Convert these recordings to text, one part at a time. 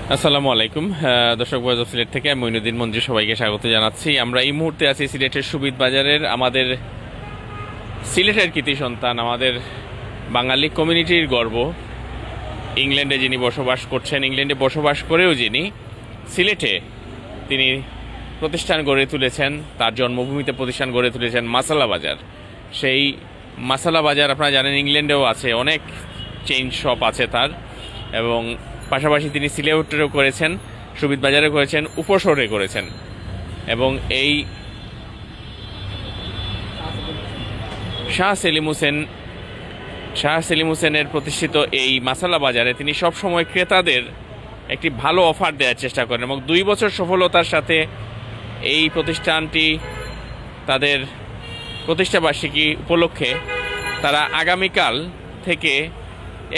আসসালামু আলাইকুম। দর্শক ভয়েস অফ সিলেট থেকে আমি মঈনুদ্দিন মঞ্জু সবাইকে স্বাগত জানাচ্ছি। আমরা এই মুহূর্তে আছি সিলেটের সুবিদ বাজারের আমাদের সিলেটের কৃতি সন্তান, আমাদের বাঙালি কমিউনিটির গর্ব, ইংল্যান্ডে যিনি বসবাস করছেন, ইংল্যান্ডে বসবাস করেও যিনি সিলেটে তিনি প্রতিষ্ঠান গড়ে তুলেছেন, তার জন্মভূমিতে প্রতিষ্ঠান গড়ে তুলেছেন মাসালা বাজার। সেই মাসালা বাজার আপনারা জানেন ইংল্যান্ডেও আছে, অনেক চেইন শপ আছে তার, এবং পাশাপাশি তিনি সিলেটেও করেছেন, সুবিদ বাজারে করেছেন, উপশহরে করেছেন। এবং এই শাহ সেলিম হোসেনের প্রতিষ্ঠিত এই মাসালা বাজারে তিনি সবসময় ক্রেতাদের একটি ভালো অফার দেওয়ার চেষ্টা করেন, এবং 2 বছর সফলতার সাথে এই প্রতিষ্ঠানটি তাদের প্রতিষ্ঠাবার্ষিকী উপলক্ষে তারা আগামীকাল থেকে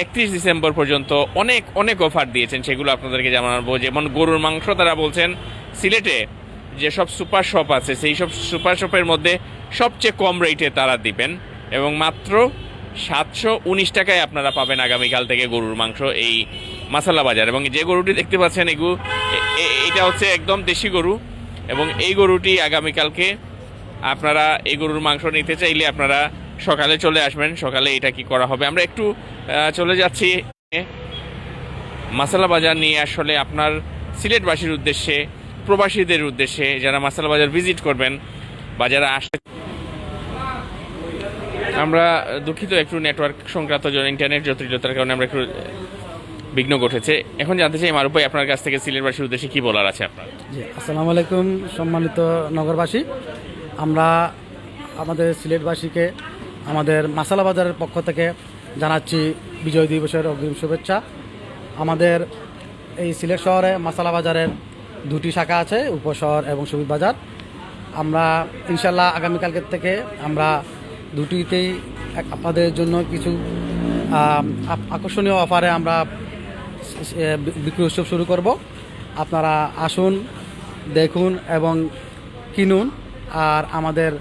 31 ডিসেম্বর পর্যন্ত অনেক অনেক অফার দিয়েছেন। সেগুলো আপনাদেরকে জানাবো। যেমন গরুর মাংস তারা বলছেন সিলেটে যেসব সুপার শপ আছে সেই সব সুপার শপের মধ্যে সবচেয়ে কম রেটে তারা দিবেন, এবং মাত্র 719 টাকায় আপনারা পাবেন আগামীকাল থেকে গরুর মাংস এই মাসালা বাজার। এবং যে গরুটি দেখতে পাচ্ছেন এটা হচ্ছে একদম দেশি গরু, এবং এই গরুটি আগামীকালকে আপনারা এই গরুর মাংস নিতে চাইলে আপনারা সকালে চলে আসবেন। সকালে এটা কি করা হবে, আমরা একটু চলে যাচ্ছি মাসালা বাজার নিয়ে। আসলে আপনার সিলেটবাসীর উদ্দেশ্যে, প্রবাসীদের উদ্দেশ্যে যারা মাসালা বাজার ভিজিট করবেন বা যারা আসে, আমরা দুঃখিত একটু নেটওয়ার্ক সংক্রান্ত ইন্টারনেট জটিলতার কারণে আমরা একটু বিঘ্ন ঘটেছে। এখন জানতে চাই মারুফ ভাই, আপনার কাছ থেকে সিলেটবাসীর উদ্দেশ্যে কি বলার আছে আপনার? জি, আসসালামু আলাইকুম সম্মানিত নগরবাসী। আমরা আমাদের সিলেটবাসীকে আমাদের মাসালা বাজারের পক্ষ থেকে জানাচ্ছি বিজয় দিবসের অগ্রিম শুভেচ্ছা। আমাদের এই সিলেট শহরে মাসালা বাজারের 2টি শাখা আছে, উপশহর এবং সুবিদ বাজার। আমরা ইনশাল্লাহ আগামীকালকের থেকে আমরা দুটিতেই আপনাদের জন্য কিছু আকর্ষণীয় অফারে আমরা বিক্রি উৎসব শুরু করব। আপনারা আসুন, দেখুন এবং কিনুন, আর আমাদের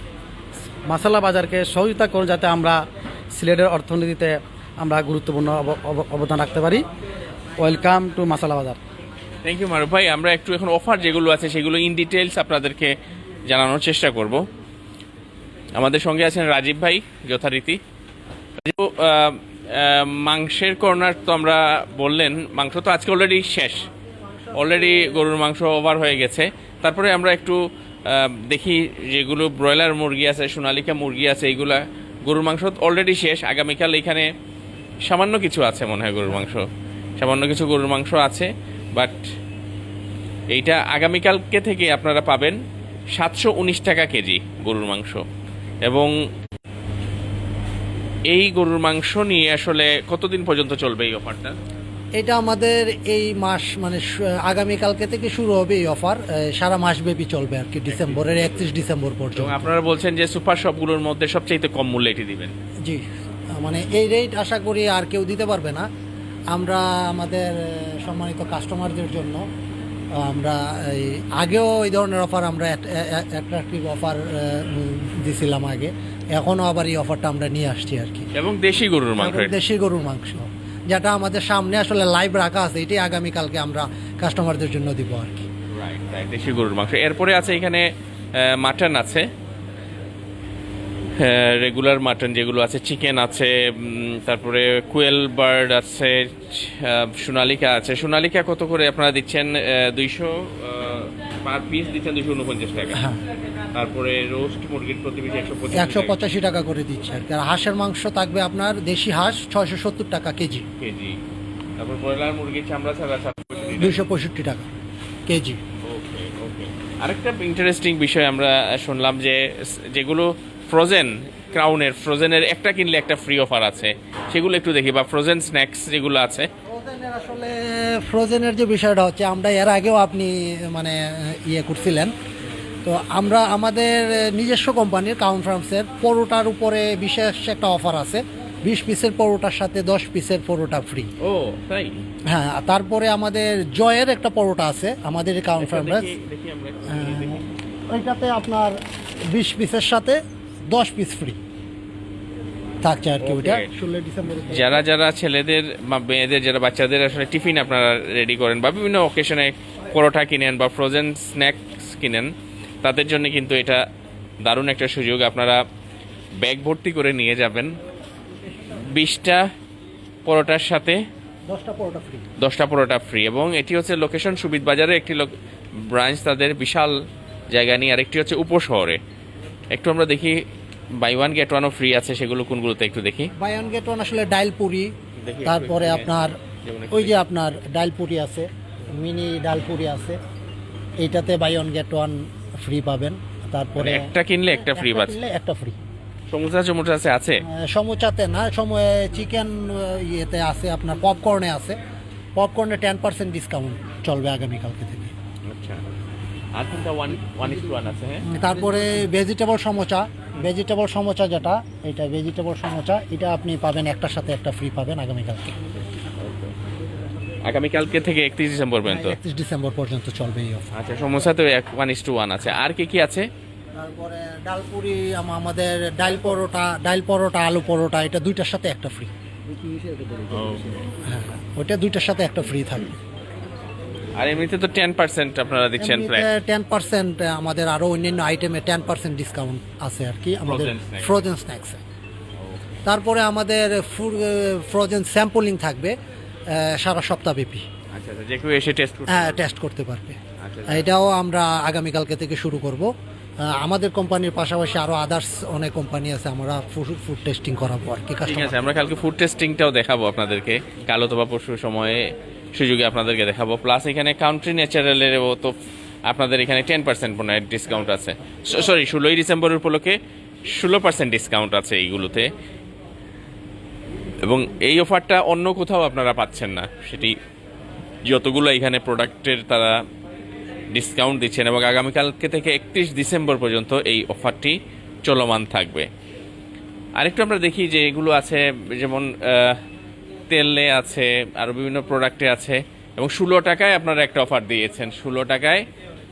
মাসালা বাজারকে সহযোগিতা করুন যাতে আমরা সিলেটের অর্থনীতিতে আমরা গুরুত্বপূর্ণ অবদান রাখতে পারি। ওয়েলকাম টু মাসালা বাজার। থ্যাংক ইউ মারুফ ভাই। আমরা একটু এখন অফার যেগুলো আছে সেগুলো ইন ডিটেলস আপনাদেরকে জানানোর চেষ্টা করব। আমাদের সঙ্গে আছেন রাজীব ভাই যথারীতি। মাংসের কর্নার তো আমরা বললেন, মাংস তো আজকে অলরেডি শেষ, অলরেডি গরুর মাংস ওভার হয়ে গেছে। তারপরে আমরা একটু দেখি যেগুলো ব্রয়লার মুরগি আছে, সোনালিকা মুরগি আছে, এইগুলা গরুর মাংস অলরেডি শেষ। আগামীকাল এখানে সামান্য কিছু আছে মনে হয় গরুর মাংস, সামান্য কিছু গরুর মাংস আছে, বাট এইটা আগামীকালকে থেকে আপনারা পাবেন 719 টাকা কেজি গরুর মাংস। এবং এই গরুর মাংস নিয়ে আসলে কতদিন পর্যন্ত চলবে এই অফারটা? এটা আমাদের এই মাস মানে আগামীকালকে থেকে শুরু হবে এই অফার, সারা মাস ব্যাপী চলবে আর কি, ডিসেম্বরের 31 ডিসেম্বর পর্যন্ত। আপনারা বলছেন যে সুপার শপগুলোর মধ্যে সবচেয়ে কম মূল্যে এটি দিবেন। জি, মানে এই রেট আশা করি আর কেউ দিতে পারবে না। আমরা আমাদের সম্মানিত কাস্টমারদের জন্য আমরা আগেও এই ধরনের অফার, আমরা অ্যাট্রাকটিভ অফার দিছিলাম আগে, এখনও আবার এই অফারটা আমরা নিয়ে আসছি আর কি। এবং দেশি গরুর মাংস, দেশি গরুর মাংস যেটা আমাদের সামনে আসলে লাইভ রাখা আছে, এটাই আগামীকালকে আমরা কাস্টমারদের জন্য দিব আর কি। রাইট, দেশি গরুর মাংস। এরপরে আছে এখানে মাটন আছে, রেগুলার মাটন যেগুলো আছে, চিকেন আছে, তারপরে কুয়েল বার্ড আছে, সোনালিকা আছে। সোনালিকা কত করে আপনারা দিচ্ছেন? 200 পার পিস দিচ্ছেন 249 টাকা। তারপরে রোস্ট মুরগির প্রতি পিস 185 টাকা করে দিচ্ছে আর কি। আর হাঁসের মাংস থাকবে আপনার দেশি হাঁস 670 টাকা কেজি। তারপর ব্রয়লার মুরগির চামড়া ছাড়া 265 টাকা কেজি। ওকে। আরেকটা ইন্টারেস্টিং বিষয় আমরা শুনলাম যে যেগুলো ফ্রোজেন, ক্রাউনের ফ্রোজেনের একটা কিনলে একটা ফ্রি অফার আছে, সেগুলো একটু দেখি, বা ফ্রোজেন স্ন্যাক্স যেগুলো আছে। আসলে ফ্রোজেনের যে বিষয়টা হচ্ছে, আমরা এর আগেও আপনি মানে করছিলেন, তো আমরা আমাদের নিজস্ব কোম্পানির কাউন ফার্মসের পরোটার উপরে বিশেষ একটা অফার আছে। 20 পিসের পরোটার সাথে 10 পিসের পরোটা ফ্রি। ও তাই? হ্যাঁ, তারপরে আমাদের জয়ের একটা পরোটা আছে আমাদের কাউন ফার্মস, ওইটাতে আপনার 20 পিসের সাথে 10 পিস ফ্রি। থাকছে আর কি ওইটা Okay. 16 ডিসেম্বর যারা যারা ছেলেদের বা মেয়েদের যারা বাচ্চাদের আসলে টিফিন আপনারা রেডি করেন বা বিভিন্ন অকেশনে পরোটা কিনেন বা ফ্রোজেন স্ন্যাক্স কিনেন, তাদের জন্য কিন্তু এটা দারুণ একটা সুযোগ। আপনারা ব্যাগ ভর্তি করে নিয়ে যাবেন 20টা পরোটার সাথে 10টা পরোটা ফ্রি। 10টা পরোটা ফ্রি। এবং এটি হচ্ছে লোকেশন সুবিধ বাজারে একটি ব্রাঞ্চ, তাদের বিশাল জায়গা নিয়ে। আরেকটি হচ্ছে উপশহরে। একটু আমরা দেখি বাই ওয়ান গেট ওয়ানও ফ্রি আছে, সেগুলো কোনগুলোতে একটু দেখি। বাই ওয়ান গেট ওয়ান আসলে ডাইল পুরি, দেখি তারপরে একটু আপনার যেমন একটু ওই যে আপনার ডাইল পুরি আছে, মিনি ডাল পুরি আছে, এইটাতে buy one get one free পাবেন। তারপরে মানে একটা কিনলে একটা ফ্রি পাচ্ছে। একটা ফ্রি। সমুচা চমুচা আছে সমুচাতে না, সময় চিকেন ইয়েতে আছে, আপনার পপকর্নে আছে। পপকর্নে 10% ডিসকাউন্ট চলবে আগামীকালকে থেকে। আচ্ছা, আর কোনটা 1:1 আছে? হ্যাঁ, তারপরে ভেজিটেবল সমোচা যেটা, এটা ভেজিটেবল সমোচা, এটা আপনি পাবেন একটার সাথে একটা ফ্রি পাবেন আগামীকালকে। আগামীকালকে থেকে 31 ডিসেম্বর পর্যন্ত। 31 ডিসেম্বর পর্যন্ত চলবে এই অফার। আচ্ছা, সমোসা তো 1:1 আছে। আর কি কি আছে? তারপরে ডালপুরি, আমাদের ডাল পরোটা, আলু পরোটা, এটা দুইটার সাথে একটা ফ্রি। হ্যাঁ, ওইটা দুইটার সাথে একটা ফ্রি থাকবে। আর এমনিতে তো 10% আপনারা দিচ্ছেন ফ্ল্যাট। 10% আমাদের আরো অন্যান্য আইটেমে 10% ডিসকাউন্ট আছে আর কি আমাদের Frozen snacks. ফ্রোজেন স্ন্যাক্সে। তারপরে আমাদের ফ্রোজেন স্যাম্পলিং থাকবে সারা সপ্তাহব্যাপী। আচ্ছা আচ্ছা, যে কেউ এসে টেস্ট করতে হ্যাঁ, টেস্ট করতে পারবে। আচ্ছা, এটাও আমরা আগামীকালকে থেকে শুরু করব। আমাদের কোম্পানির পাশাপাশি আরো আদার্স অনেক কোম্পানি আছে, আমরা ফুড টেস্টিং করাবো আর কি ঠিক কাস্টমার। আছে, আমরা কালকে ফুড টেস্টিংটাও দেখাবো আপনাদেরকে, কাল অথবা পরশু সময়ে সুযোগে আপনাদেরকে দেখাবো। প্লাস এখানে কাউন্ট্রি ন্যাচারালেরও তো আপনাদের এখানে 10% মনে হয় ডিসকাউন্ট আছে। সরি, 16ই ডিসেম্বর উপলক্ষে 16% ডিসকাউন্ট আছে এইগুলোতে। এবং এই অফারটা অন্য কোথাও আপনারা পাচ্ছেন না, সেটি যতগুলো এখানে প্রোডাক্টের তারা ডিসকাউন্ট দিচ্ছেন। এবং আগামীকালকে থেকে 31 ডিসেম্বর পর্যন্ত এই অফারটি চলমান থাকবে। আরেকটু আমরা দেখি যে এগুলো আছে, যেমন তেলে আছে, আরও বিভিন্ন প্রোডাক্টে আছে। এবং 16 টাকায় আপনারা একটা অফার দিয়েছেন, 16 টাকায়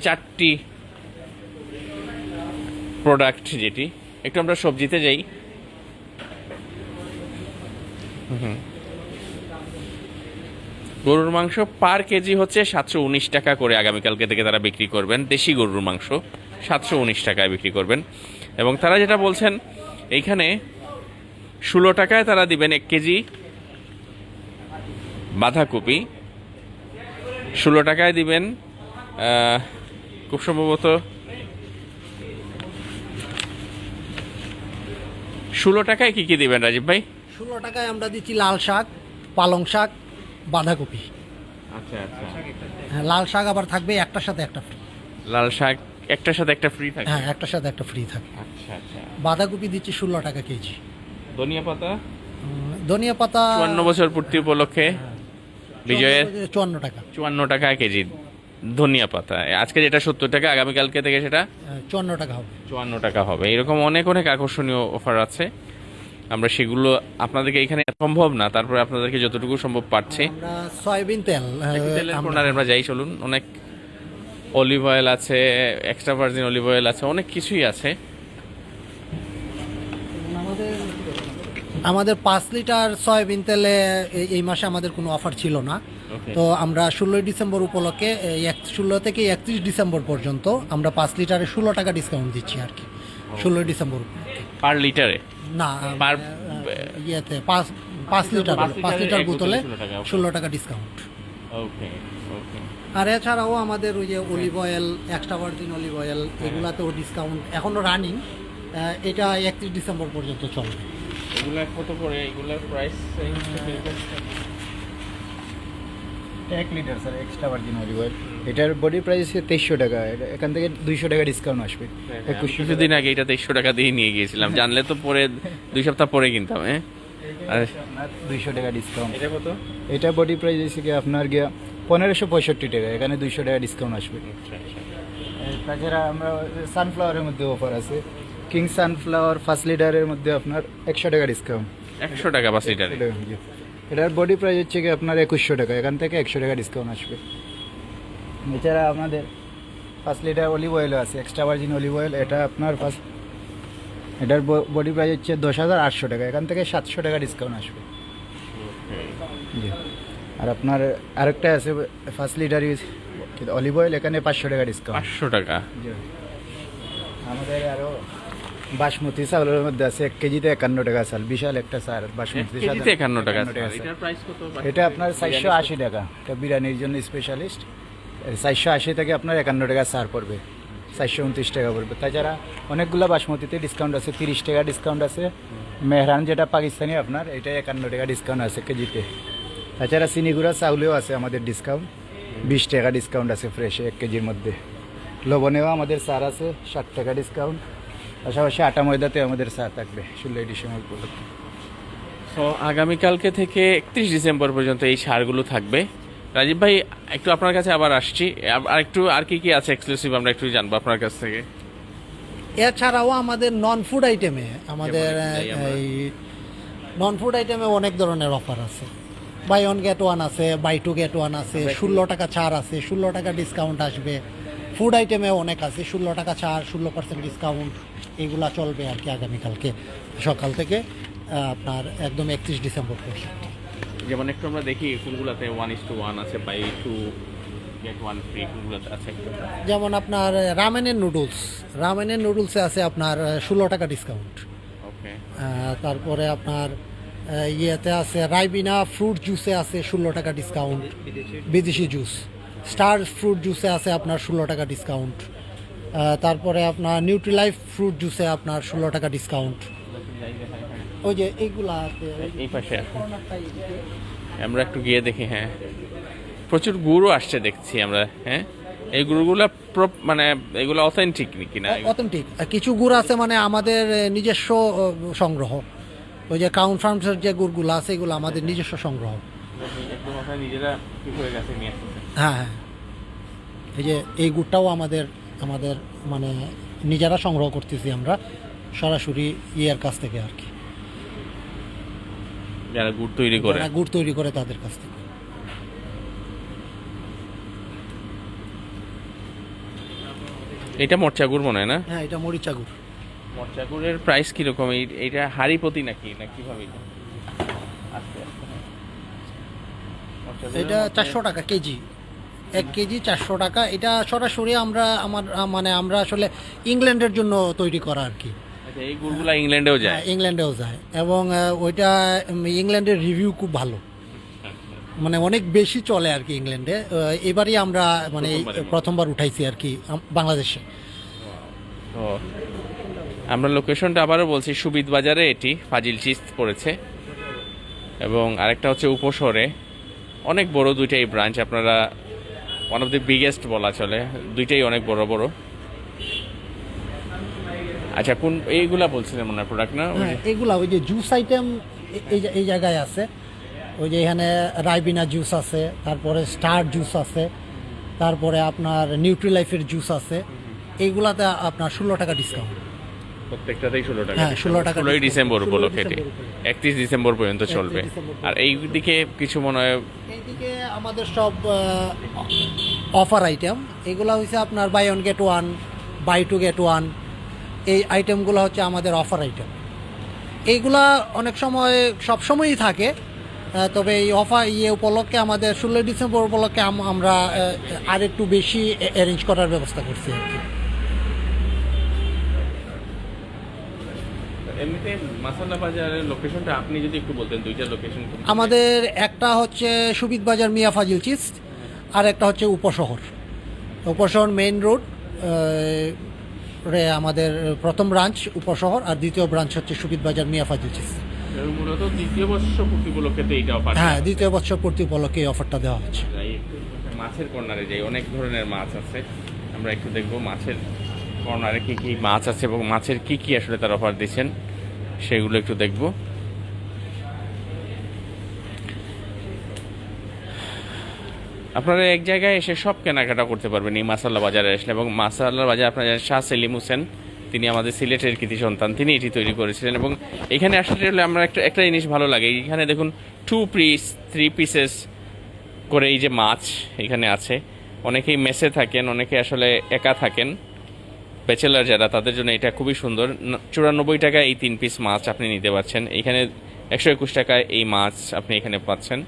4টি প্রোডাক্ট। যেটি একটু আমরা সবজিতে যাই। গরুর মাংস পার কেজি হচ্ছে 719 টাকা করে আগামীকালকে থেকে তারা বিক্রি করবেন। দেশি গরুর মাংস 719 টাকায় বিক্রি করবেন। এবং তারা যেটা বলছেন, এইখানে 16 টাকায় তারা দিবেন 1 কেজি বাঁধাকপি, 16 টাকায় দিবেন খুব সম্ভবত 16 টাকায় কি কি দিবেন রাজীব ভাই? 16 টাকায় আমরা দিচ্ছি লাল শাক, পালং শাক, বাঁধাকপি। আচ্ছা আচ্ছা, হ্যাঁ, লাল শাক আবার থাকবে একটার সাথে একটা ফ্রি। লাল শাক একটার সাথে একটা ফ্রি থাকে। হ্যাঁ, একটার সাথে একটা ফ্রি থাকবে। আচ্ছা আচ্ছা, বাঁধাকপি দিচ্ছি 16 টাকা কেজি। ধনিয়া পাতা ধনিয়া পাতা 54 বছর পূর্তি উপলক্ষে বিজয়ের 54 টাকা। 54 টাকা কেজি ধনিয়া পাতা। আজকে যেটা 70 টাকা, আগামীকালকে থেকে সেটা 54 টাকা হবে। 54 টাকা হবে। এরকম অনেক অনেক আকর্ষণীয় অফার আছে। আমরা সেগুলো আপনাদেরকে এখানে সম্ভব না, তারপরে আপনাদেরকে যতটুকু সম্ভব পাচ্ছি। আমরা সয়াবিন তেল তেলের কর্নারে আমরা যাই, চলুন। অনেক অলিভ অয়েল আছে, এক্সট্রা ভার্জিন অলিভ অয়েল আছে, অনেক কিছুই আছে। আমাদের 5 লিটার সয়াবিন তেলে এই মাসে আমাদের কোনো অফার ছিল না। Okay. তো আমরা 16 ডিসেম্বর উপলক্ষে 16 থেকে 31 ডিসেম্বর পর্যন্ত আমরা 5 লিটারে 16 টাকা ডিসকাউন্ট দিচ্ছি আর কি। 16 ডিসেম্বর উপলক্ষে। পার লিটারে? না, পার- ইয়েতে 5 লিটার 5 লিটার বোতলে 16 টাকা ডিসকাউন্ট। ওকে ওকে। আর এছাড়াও আমাদের ওই যে olive oil, extra virgin olive oil, এগুলাতেও ডিসকাউন্ট এখনও রানিং। এটা 31 ডিসেম্বর পর্যন্ত চলবে। এগুলা কত করে? এগুলার price 1 litre sir extra virgin olive oil, এটার বডি প্রাইস 2300 টাকা। এখান থেকে 200 টাকা ডিসকাউন্ট আসবে। 2100 কিছুদিন আগে এটা 2300 টাকা দিয়ে নিয়ে গিয়েছিলাম, জানলে তো পরে 2 সপ্তাহ পরে কিনতাম। হ্যাঁ, আর 200 টাকা ডিসকাউন্ট। এটা কত? এটা বডি প্রাইস হচ্ছে কি আপনার গিয়া 1565 টাকা, এখানে 200 টাকা ডিসকাউন্ট আসবে। আচ্ছা আচ্ছা, তাছাড়া আমরা সানফ্লাওয়ারের মধ্যে অফার আছে। কিং সানফ্লাওয়ার 5 লিটারের মধ্যে আপনার 100 টাকা ডিসকাউন্ট। 100 টাকা 5 লিটারে। এটার বডি প্রাইস হচ্ছে কি আপনার 2100 টাকা, এখান থেকে 100 টাকা ডিসকাউন্ট আসবে। এছাড়া আমাদের 5 লিটার অলিভ অয়েল আছে, এক্সট্রা ভার্জিন অলিভ অয়েল, এটা আপনার এটার বডি প্রাইস হচ্ছে 10,800 টাকা, এখান থেকে 700 টাকা ডিসকাউন্ট আসবে। জি। আর আপনার আরেকটা আছে 5 লিটার অলিভ অয়েল, এখানে 500 টাকা ডিসকাউন্ট। 500 টাকা। জি। আমাদের আরো বাসমতি চাউলের মধ্যে আছে 1 কেজিতে 51 টাকা চাল, বিশাল একটা চাল বাসমতি চাল। কেজিতে 51 টাকা। 51 চাল। এটার প্রাইস কত? এটা আপনার 480 টাকা, এটা বিরিয়ানির জন্য স্পেশালিস্ট। 480 থেকে আপনার 51 টাকা সার পড়বে, 429 টাকা পড়বে। তাছাড়া অনেকগুলো বাসমতিতে ডিসকাউন্ট আছে, 30 টাকা ডিসকাউন্ট আছে। মেহরান যেটা পাকিস্তানি আপনার, এটা 51 টাকা ডিসকাউন্ট আছে কেজিতে। তাছাড়া চিনিগুড়া চাউলেও আছে আমাদের ডিসকাউন্ট, 20 টাকা ডিসকাউন্ট আছে ফ্রেশে 1 কেজির মধ্যে। লবণেও আমাদের সার আছে 60 টাকা ডিসকাউন্ট। পাশাপাশি আটা ময়দাতে আমাদের সার থাকবে 16 ডিসেম্বর উপলক্ষে। তো আগামীকালকে থেকে 31 ডিসেম্বর পর্যন্ত এই সারগুলো থাকবে। রাজীব ভাই, একটু আপনার কাছে আবার আসছি, আর কি কি আছে এক্সক্লুসিভ আমরা একটু জানবো আপনার কাছ থেকে। এছাড়াও আমাদের নন ফুড আইটেমে আমাদের এই নন ফুড আইটেমে অনেক ধরনের অফার আছে। বাই ওয়ান গেট ওয়ান আছে, বাই টু গেট ওয়ান আছে, 16 টাকা ছাড় আছে, 16 টাকা ডিসকাউন্ট আসবে। ফুড আইটেমে অনেক আছে, 16 টাকা ছাড়, 16% ডিসকাউন্ট, এগুলা চলবে আর কি আগামীকালকে সকাল থেকে আপনার একদম 31 ডিসেম্বর পর্যন্ত। যেমন একটু আমরা দেখি কোনগুলোতে 1:1 আছে, বাই 2 গেট 1 ফ্রি, কোনগুলোতে আছে একটু। যেমন আপনার রামেনের নুডলসে আছে আপনার 16 টাকা ডিসকাউন্ট। ওকে। তারপরে আপনার ইয়েতে আছে রাইবিনা ফ্রুট জুসে আছে 16 টাকা ডিসকাউন্ট, বিদেশি জুস। স্টার ফ্রুট জুসে আছে আপনার 16 টাকা ডিসকাউন্ট। তারপরে আপনার নিউট্রিলাইফ ফ্রুট জুসে আপনার 16 টাকা ডিসকাউন্ট। ওই যে এইগুলা আছে, এই পাশে আমরা একটু গিয়ে দেখি। হ্যাঁ, প্রচুর গুড়ও আসছে দেখছি আমরা। হ্যাঁ, এই গুড়গুলো মানে এগুলো অথেন্টিক কিনা? অথেন্টিক। কিছু গুড় আছে মানে আমাদের নিজস্ব সংগ্রহ। ওই যে কাউন্ট ফার্মসের যে গুড়গুলো আছে এগুলো আমাদের নিজস্ব সংগ্রহ। একদম আপনারা নিজেরা কি করে গেছে নিয়ে আসছেন? হ্যাঁ হ্যাঁ, এই যে এই গুড়টাও আমাদের মানে নিজেরা সংগ্রহ করতেছি আমরা সরাসরি ইয়ের কাছ থেকে আর কি, যারা গুড় তৈরি করে। যারা গুড় তৈরি করে তাদের কাছ থেকে। এটা মরচা গুড় মনে হয় না? হ্যাঁ, এটা মরিচা গুড়। মরচা গুড়ের প্রাইস কিরকম? এইটা হাড়ি প্রতি নাকি না কিভাবে এটা? আস্তে আস্তে। মরচা গুড়ের এটা মধ্যে- 400 টাকা কেজি, 1 কেজি 400 টাকা। এটা সরাসরি আমরা আসলে ইংল্যান্ডের জন্য তৈরি করা আর কি। আচ্ছা, এই গুড়গুলা ইংল্যান্ডেও যায়? হ্যাঁ, ইংল্যান্ডেও যায় এবং ওইটা ইংল্যান্ডের রিভিউ খুব ভালো, মানে অনেক বেশি চলে আর কি ইংল্যান্ডে। এবারই আমরা মানে প্রথমবার উঠাইছি আর কি বাংলাদেশে। তো আমরা লোকেশনটা আবারও বলছি, সুবিদ বাজারে এটি ফাজিল চিজ পড়েছে, এবং আরেকটা হচ্ছে উপশহরে। অনেক বড় দুইটাই ব্রাঞ্চ, আপনারা ওয়ান অফ দ্য বিগেস্ট বলা চলে, দুইটাই অনেক বড় বড়। আচ্ছা, কোন এইগুলা বলছিলেন মনে হয় প্রোডাক্ট না? হ্যাঁ, এগুলা ওই যে জুস আইটেম এই জায়গায় আছে। ওই যে এখানে রাইবিনা জুস আছে, তারপরে স্টার জুস আছে, তারপরে আপনার নিউট্রিলাইফের জুস আছে। এইগুলাতে আপনার 16 টাকা ডিসকাউন্ট। প্রত্যেকটাতেই 16 টাকা। হ্যাঁ, 16 টাকা 16 ডিসেম্বর 16 উপলক্ষে এটি ডিসেম্বর উপলক্ষে। 31 ডিসেম্বর পর্যন্ত চলবে। 31 ডিসেম্বর আর এই দিকে কিছু মনে হয় এইদিকে আমাদের সব অফার আইটেম। এগুলা হচ্ছে আপনার buy one get one, buy two get one, এই আইটেমগুলো হচ্ছে আমাদের অফার আইটেম। এইগুলা অনেক সময় সবসময়ই থাকে, তবে এই অফার উপলক্ষে আমাদের 16 ডিসেম্বর উপলক্ষে আমরা আর একটু বেশি অ্যারেঞ্জ করার ব্যবস্থা করছি আর কি। এমনিতে মাসালা বাজারের লোকেশনটা আপনি যদি একটু বলতেন, দুইটা লোকেশন। আমাদের একটা হচ্ছে সুবিদ বাজার মিয়া ফাজিল চিজ, আর একটা হচ্ছে উপশহর মেইন রোড রে আমাদের প্রথম ব্রাঞ্চ উপশহর, আর দ্বিতীয় ব্রাঞ্চ হচ্ছে সুবিদ বাজার মিয়া ফাজিল চিজ। মূলত দ্বিতীয় বর্ষ পূর্তি উপলক্ষে এইটা অফার। হ্যাঁ, দ্বিতীয় বছর পূর্তি উপলক্ষে এই অফারটা দেওয়া হচ্ছে। মাছের কর্নারে যাই, অনেক ধরনের মাছ আছে, আমরা একটু দেখবো মাছের কর্নারে কি কি মাছ আছে এবং মাছের কি কি আসলে তার অফার দিচ্ছেন সেগুলো একটু দেখবো। আপনারা এক জায়গায় এসে সব কেনাকাটা করতে পারবেন এই মাসাল্লা বাজারে আসলে। এবং মাসাল্লা বাজার আপনারা জানেন শাহ সেলিম হোসেন, তিনি আমাদের সিলেটের কৃতি সন্তান, তিনি এটি তৈরি করেছিলেন। এবং এখানে আসলে আমরা একটা জিনিস ভালো লাগে, এখানে দেখুন 2 পিস 3 পিসেস করে এই যে মাছ এখানে আছে। অনেকেই মেসে থাকেন, অনেকে আসলে একা থাকেন, ব্যাচেলার যারা তাদের জন্য এটা খুবই সুন্দর। 94 টাকায় এই 3 পিস মাছ আপনি নিতে পারছেন। এখানে 121 টাকায় এই মাছ আপনি এখানে পাচ্ছেন।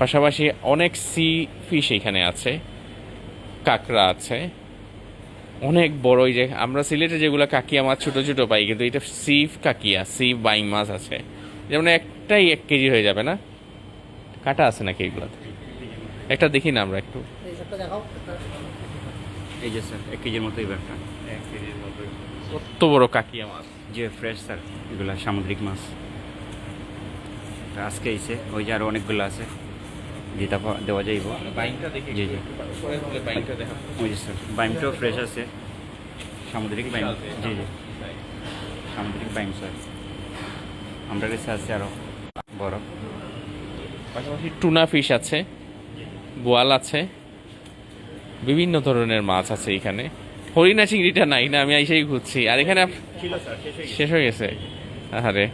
পাশাপাশি অনেক সি ফিশ এখানে আছে, কাঁকড়া আছে, অনেক বড়। এই যে আমরা সিলেটে যেগুলো কাকিয়া মাছ ছোট ছোট পাই, কিন্তু এটা সি কাকিয়া, সি বাইং মাছ আছে, যেমন একটাই 1 কেজি হয়ে যাবে না? কাটা আছে নাকি এগুলোতে? একটা দেখি না আমরা একটু। এই যে স্যার 1 কেজির মতো এই ব্যাগটা। কত বড় কাকিয়া মাছ! যে ফ্রেশ স্যার, এগুলা সামুদ্রিক মাছ। আজকে এসে ওই যে আরও অনেকগুলো আছে, যেটা দেওয়া যাইব। বাইংটা দেখি, জি জি, বাইংটা দেখা। ওই যে স্যার বাইমটাও ফ্রেশ আছে, সামুদ্রিক বাইম। জি জি, সামুদ্রিক বাইম স্যার। আমরা কাছে আছে আরও বড়। পাশাপাশি টুনা ফিশ আছে, বোয়াল আছে, বিভিন্ন ধরনের মাছ আছে এখানে। হরিণা চিংড়িটা নাই না, আমি এসেই খুঁজছি। আর এখানে ছিল স্যার, শেষ হয়ে গেছে। আরে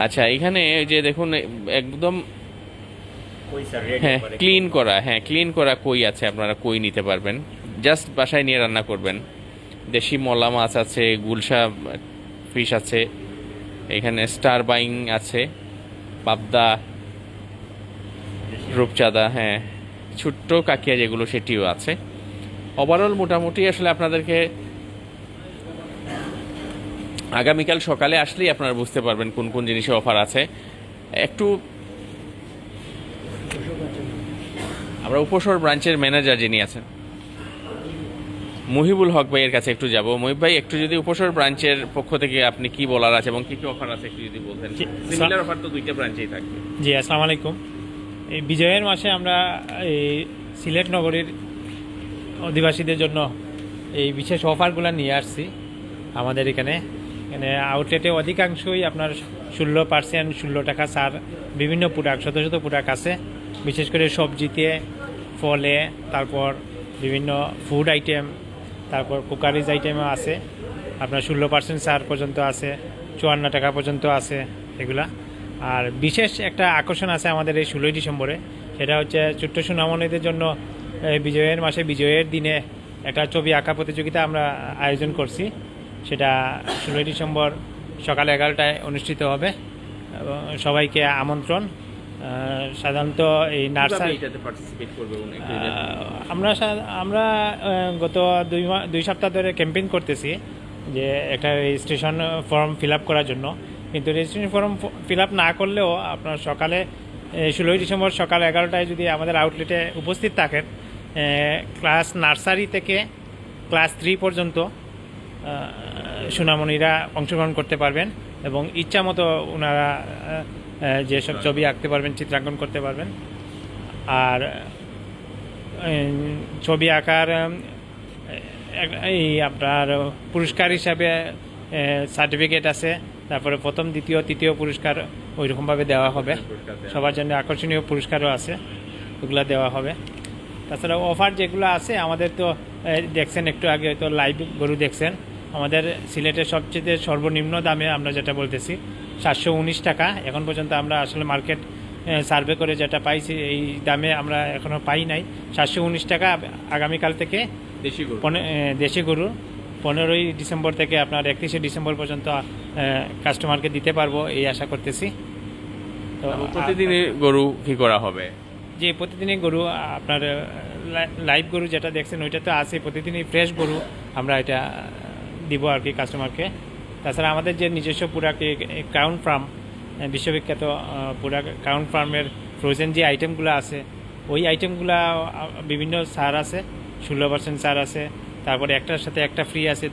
আচ্ছা, এখানে যে দেখুন একদম ওই স্যার হ্যাঁ ক্লিন করা, হ্যাঁ ক্লিন করা কই আছে, আপনারা কই নিতে পারবেন, জাস্ট বাসায় নিয়ে রান্না করবেন। দেশি মলা মাছ আছে, গুলশা ফিশ আছে, এখানে স্টার বাইং আছে, পাবদা, রূপচাঁদা, হ্যাঁ ছোট্ট কাকিয়া যেগুলো সেটিও আছে। ওভারঅল মোটামুটি আসলে আপনাদেরকে আগামীকাল সকালে আসলেই আপনারা বুঝতে পারবেন কোন কোন জিনিসে অফার আছে। একটু আমরা উপসর ব্রাঞ্চের ম্যানেজার যিনি আছেন মুহিবুল হক ভাইয়ের কাছে একটু যাব। মুহিব ভাই, একটু যদি উপসর ব্রাঞ্চের পক্ষ থেকে আপনি কি বলার আছে এবং কি কি অফার আছে একটু যদি বলতেন। সিমিলার অফার তো 2টা ব্রাঞ্চেই থাকবে। জি, আসসালামু আলাইকুম। এই বিজয়ের মাসে আমরা এই সিলেট নগরীর অধিবাসীদের জন্য এই বিশেষ অফারগুলো নিয়ে আসছি আমাদের এখানে। আউটলেটে অধিকাংশই আপনার 16%, 16 টাকা ছাড়, বিভিন্ন প্রোডাক্ট, শত শত প্রোডাক্ট আছে। বিশেষ করে সবজিতে, ফলে, তারপর বিভিন্ন ফুড আইটেম, তারপর কুকারিজ আইটেমও আছে। আপনার 16% ছাড় পর্যন্ত আছে, 54 টাকা পর্যন্ত আছে এগুলা। আর বিশেষ একটা আকর্ষণ আছে আমাদের এই 16ই ডিসেম্বরে, সেটা হচ্ছে ছোট্ট সুনামনীদের জন্য বিজয়ের মাসে, বিজয়ের দিনে একটা ছবি আঁকা প্রতিযোগিতা আমরা আয়োজন করছি। সেটা 16ই ডিসেম্বর সকাল 11টায় অনুষ্ঠিত হবে এবং সবাইকে আমন্ত্রণ। সাধারণত এই নার্সারি আমরা গত 2 সপ্তাহ ধরে ক্যাম্পেইন করতেছি যে একটা রেজিস্ট্রেশন ফর্ম ফিল আপ করার জন্য। কিন্তু রেজিস্ট্রেশন ফর্ম ফিল আপ না করলেও আপনার সকালে 16ই ডিসেম্বর সকাল 11টায় যদি আমাদের আউটলেটে উপস্থিত থাকেন, ক্লাস নার্সারি থেকে ক্লাস 3 পর্যন্ত সুনামণিরা অংশগ্রহণ করতে পারবেন এবং ইচ্ছা মতো ওনারা যেসব ছবি আঁকতে পারবেন, চিত্রাঙ্কন করতে পারবেন। আর ছবি আঁকার এই আপনার পুরস্কার হিসাবে সার্টিফিকেট আছে, তারপরে প্রথম, দ্বিতীয়, তৃতীয় পুরস্কার ওইরকমভাবে দেওয়া হবে। সবার জন্য আকর্ষণীয় পুরস্কারও আছে, ওগুলো দেওয়া হবে। তাছাড়া অফার যেগুলো আছে আমাদের তো দেখছেন, একটু আগে হয়তো লাইভ গরু দেখছেন। আমাদের সিলেটের সবচেয়ে সর্বনিম্ন দামে আমরা যেটা বলতেছি 719 টাকা। এখন পর্যন্ত আমরা আসলে মার্কেট সার্ভে করে যেটা পাইছি এই দামে আমরা এখনও পাই নাই। 719 টাকা আগামীকাল থেকে দেশি গরু 15ই ডিসেম্বর থেকে আপনার 31শে ডিসেম্বর পর্যন্ত কাস্টমারকে দিতে পারবো, এই আশা করতেছি। তো প্রতিদিনই গরু কি করা হবে? যে প্রতিদিনই গরু আপনার লাইভ গরু যেটা দেখছেন ওইটা তো আছে, প্রতিদিনই ফ্রেশ গরু আমরা এটা দিব আর কি কাস্টমারকে। তাছাড়া আমাদের যে নিজস্ব প্রোডাক্ট ক্রাউন ফার্ম, বিশ্ববিখ্যাত প্রোডাক্ট ক্রাউন ফার্মের ফ্রোজেন যে আইটেমগুলো আছে, ওই আইটেমগুলো বিভিন্ন ছাড় আছে, 16% ছাড় আছে। তারপরে একটার সাথে একটা ফ্রি আছে,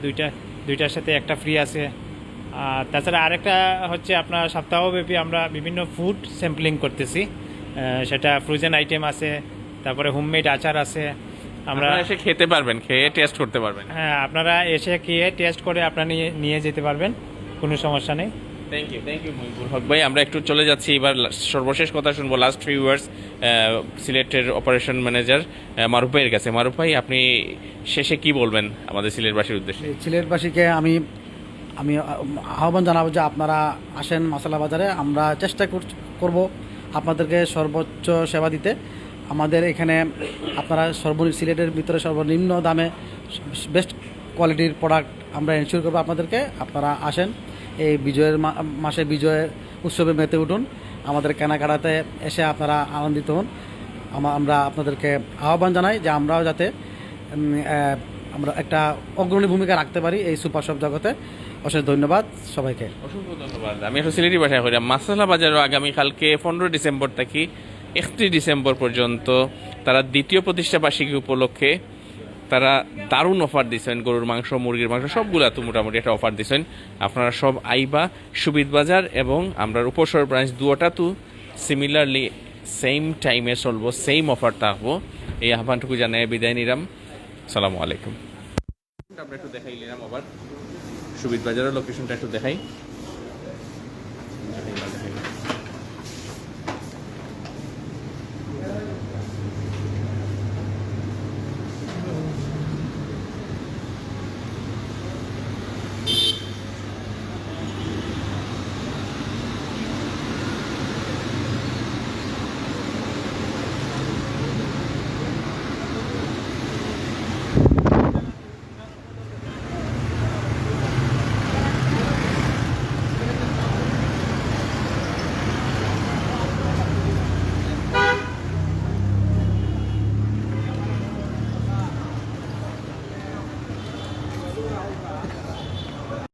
দুইটার সাথে একটা ফ্রি আছে। আর তাছাড়া আরেকটা হচ্ছে আপনার সপ্তাহব্যাপী আমরা বিভিন্ন ফুড স্যাম্পলিং করতেছি, সেটা ফ্রোজেন আইটেম আছে, তারপরে হোমমেড আচার আছে। আমরা এসে খেতে পারবেন, খেয়ে টেস্ট করতে পারবেন। হ্যাঁ, আপনারা এসে খেয়ে টেস্ট করে আপনারা নিয়ে যেতে পারবেন, কোনো সমস্যা নেই। থ্যাংক ইউ মহিবুল হক ভাই। আমরা একটু চলে যাচ্ছি এবার সর্বশেষ কথা শুনবো, লাস্ট ফিউ ইয়ার্স সিলেটের অপারেশন ম্যানেজার মারুফ ভাইয়ের কাছে। মারুফ ভাই, আপনি শেষে কি বলবেন আমাদের সিলেটবাসীর উদ্দেশ্যে? সিলেটবাসীকে আমি আহ্বান জানাবো যে আপনারা আসেন মশলা বাজারে। আমরা চেষ্টা করব আপনাদেরকে সর্বোচ্চ সেবা দিতে। আমাদের এখানে আপনারা সিলেটের ভিতরে সর্বনিম্ন দামে বেস্ট কোয়ালিটির প্রোডাক্ট আমরা এনশিওর করবো আপনাদেরকে। আপনারা আসেন, এই বিজয়ের মাসে বিজয়ের উৎসবে মেতে উঠুন, আমাদের কেনাকাটাতে এসে আপনারা আনন্দিত হন। আমরা আপনাদেরকে আহ্বান জানাই যে আমরাও যাতে আমরা একটা অগ্রণী ভূমিকা রাখতে পারি এই সুপার শপ জগতে। অশেষ ধন্যবাদ সবাইকে। অসংখ্য ধন্যবাদ। আমি একটা সিলেটি ভাষায় করি, মাসালা বাজারও আগামীকালকে 15 ডিসেম্বর থেকে 31 ডিসেম্বর পর্যন্ত তারা দ্বিতীয় প্রতিষ্ঠা বার্ষিকী উপলক্ষে তারা দারুণ অফার দিচ্ছেন। গরুর মাংস, মুরগির মাংস সবগুলা তো মোটামুটি একটা অফার দিচ্ছেন। আপনারা সব আইবা সুবিধ বাজার এবং আমরা উপসর ব্রাঞ্চ দুটা তো সিমিলারলি সেম টাইমে চলবো, সেম অফার থাকবো। এই আহ্বানটুকু জানাই বিদায় নিলাম। সালামু আলাইকুম। আমরা একটু দেখাই নিলাম আবার সুবিধ বাজারের লোকেশনটা একটু দেখাই।